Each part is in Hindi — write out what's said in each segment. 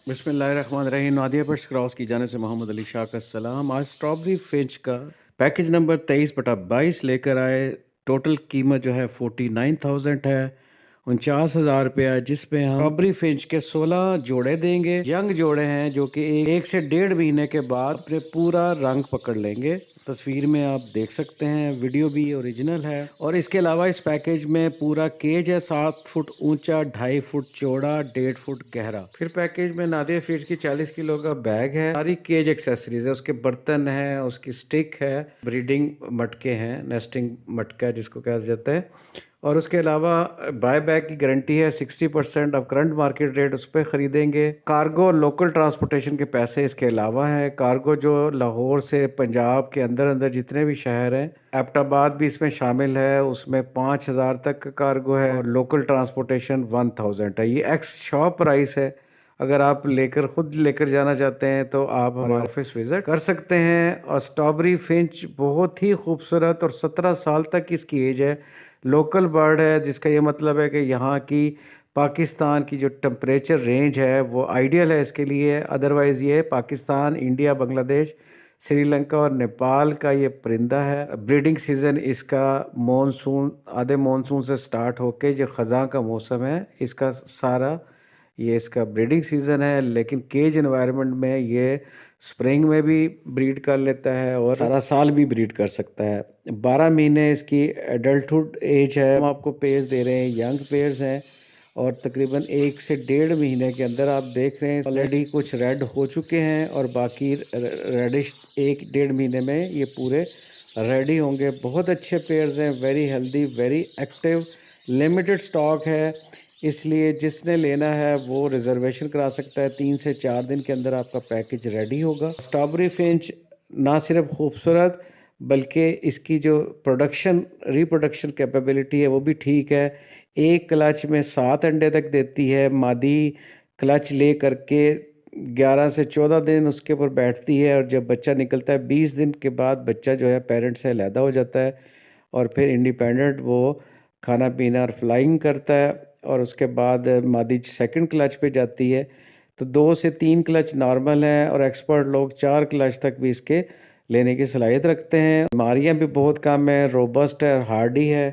बिस्मिल्लाहिर्रहमानिर्रहीम। नादिया पेट्स क्रॉस की जाने से मोहम्मद अली शाह का सलाम। आज स्ट्रॉबेरी फिंच का पैकेज नंबर 23/22 लेकर आए। टोटल कीमत जो है 49,000 है, 49,000 रुपया है, जिसमें हम स्ट्रॉबेरी फिंच के 16 जोड़े देंगे। यंग जोड़े हैं जो कि एक से 1.5 महीने के बाद अपने पूरा रंग पकड़ लेंगे। तस्वीर में आप देख सकते हैं, वीडियो भी ओरिजिनल है। और इसके अलावा इस पैकेज में पूरा केज है, 7 फुट ऊंचा, 2.5 फुट चौड़ा, 1.5 फुट गहरा। फिर पैकेज में नादिया फीड्स की 40 किलो का बैग है, सारी केज एक्सेसरीज है, उसके बर्तन है, उसकी स्टिक है, ब्रीडिंग मटके हैं, नेस्टिंग मटका जिसको कहा जाता है। और उसके अलावा बाय बैक की गारंटी है। 60% ऑफ करंट मार्केट रेट उस पर ख़रीदेंगे। कार्गो और लोकल ट्रांसपोर्टेशन के पैसे इसके अलावा हैं। कार्गो जो लाहौर से पंजाब के अंदर अंदर जितने भी शहर हैं, एबटाबाद भी इसमें शामिल है, उसमें 5,000 तक का कार्गो है। और लोकल ट्रांसपोर्टेशन 1,000 है। ये एक्स शॉप प्राइस है। अगर आप खुद लेकर जाना चाहते हैं तो आप हमारे ऑफिस विज़िट कर सकते हैं। और स्ट्रॉबेरी फिंच बहुत ही खूबसूरत और 17 साल तक इसकी एज है। लोकल बर्ड है, जिसका ये मतलब है कि यहाँ की पाकिस्तान की जो टेम्परेचर रेंज है वो आइडियल है इसके लिए। अदरवाइज़ ये पाकिस्तान, इंडिया, बांग्लादेश, श्रीलंका और नेपाल का ये परिंदा है। ब्रीडिंग सीज़न इसका मॉनसून, आधे मॉनसून से स्टार्ट होके जो ख़ज़ां का मौसम है, इसका सारा ये इसका ब्रीडिंग सीज़न है। लेकिन केज एनवायरनमेंट में ये स्प्रिंग में भी ब्रीड कर लेता है और सारा साल भी ब्रीड कर सकता है। 12 महीने इसकी एडल्टहुड एज है। हम आपको पेयर्स दे रहे हैं, यंग पेयर्स हैं। और तकरीबन 1 से 1.5 महीने के अंदर आप देख रहे हैं ऑलरेडी कुछ रेड हो चुके हैं और बाकी रेडिश 1-1.5 महीने में ये पूरे रेडी होंगे। बहुत अच्छे पेयर्स हैं, very healthy, very active. Limited stock है, इसलिए जिसने लेना है वो रिजर्वेशन करा सकता है। 3 से 4 दिन के अंदर आपका पैकेज रेडी होगा। स्ट्रॉबेरी फिंच ना सिर्फ खूबसूरत बल्कि इसकी जो रिप्रोडक्शन कैपेबिलिटी है वो भी ठीक है। एक क्लच में 7 अंडे तक देती है। मादी क्लच ले करके 11 से 14 दिन उसके ऊपर बैठती है और जब बच्चा निकलता है 20 दिन के बाद बच्चा जो है पेरेंट्स से अलहदा हो जाता है और फिर इंडिपेंडेंट वो खाना पीना और फ्लाइंग करता है। और उसके बाद मादी सेकंड क्लच पे जाती है। तो 2 से 3 क्लच नॉर्मल है और एक्सपर्ट लोग 4 क्लच तक भी इसके लेने की सलाहियत रखते हैं। बीमारियां भी बहुत कम है, रोबस्ट है और हार्डी है।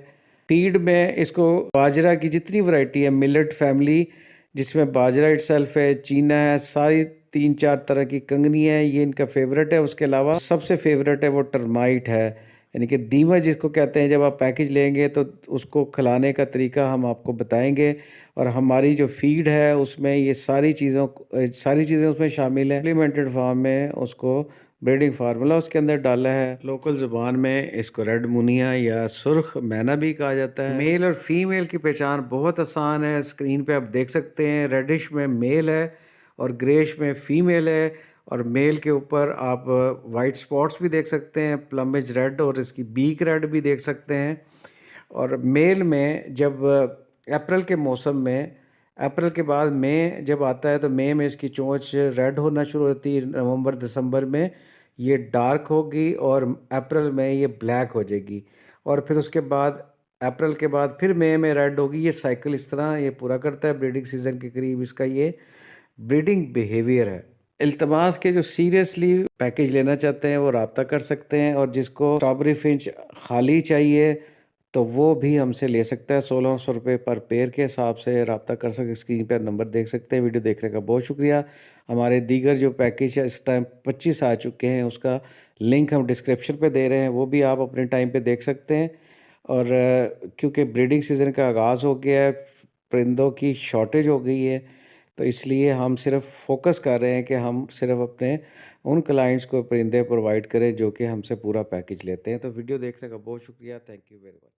फीड में इसको बाजरा की जितनी वैरायटी है, मिलेट फैमिली जिसमें बाजरा इटसेल्फ है, चीना है, सारी 3-4 तरह की कंगनी है, ये इनका फेवरेट है। उसके अलावा सबसे फेवरेट है वो टर्माइट है, यानी कि दीमक जिसको कहते हैं। जब आप पैकेज लेंगे तो उसको खिलाने का तरीका हम आपको बताएंगे। और हमारी जो फीड है उसमें ये सारी चीज़ें उसमें शामिल हैं। सप्लीमेंटेड फार्म में उसको ब्रीडिंग फार्मूला उसके अंदर डाला है। लोकल ज़ुबान में इसको रेड मुनिया या सुर्ख मैना भी कहा जाता है। मेल और फीमेल की पहचान बहुत आसान है। स्क्रीन पे आप देख सकते हैं, रेडिश में मेल है और ग्रेश में फीमेल है। और मेल के ऊपर आप वाइट स्पॉट्स भी देख सकते हैं, प्लमेज रेड, और इसकी बीक रेड भी देख सकते हैं। और मेल में जब अप्रैल के मौसम में, अप्रैल के बाद मई जब आता है तो मई में इसकी चोंच रेड होना शुरू होती है। नवंबर दिसंबर में ये डार्क होगी और अप्रैल में ये ब्लैक हो जाएगी। और फिर उसके बाद अप्रैल के बाद फिर मई में रेड होगी। ये साइकिल इस तरह ये पूरा करता है। ब्रीडिंग सीजन के करीब इसका ये ब्रीडिंग बिहेवियर है। इल्तमास के जो सीरियसली पैकेज लेना चाहते हैं वो रब्ता कर सकते हैं। और जिसको स्ट्रॉबेरी फिंच खाली चाहिए तो वो भी हमसे ले सकता है। 1,600 रुपये पर पेयर के हिसाब से रब्ता कर सकते। स्क्रीन पर नंबर देख सकते हैं। वीडियो देखने का बहुत शुक्रिया। हमारे दीगर जो पैकेज है इस टाइम 25 आ चुके हैं, उसका लिंक हम डिस्क्रिप्शन पे दे रहे हैं, वो भी आप अपने टाइम पे देख सकते हैं। और क्योंकि ब्रीडिंग सीज़न का आगाज़ हो गया है, परिंदों की शॉर्टेज हो गई है, तो इसलिए हम सिर्फ फोकस कर रहे हैं कि हम सिर्फ अपने उन क्लाइंट्स को परिंदे प्रोवाइड करें जो कि हमसे पूरा पैकेज लेते हैं। तो वीडियो देखने का बहुत शुक्रिया। Thank you very much.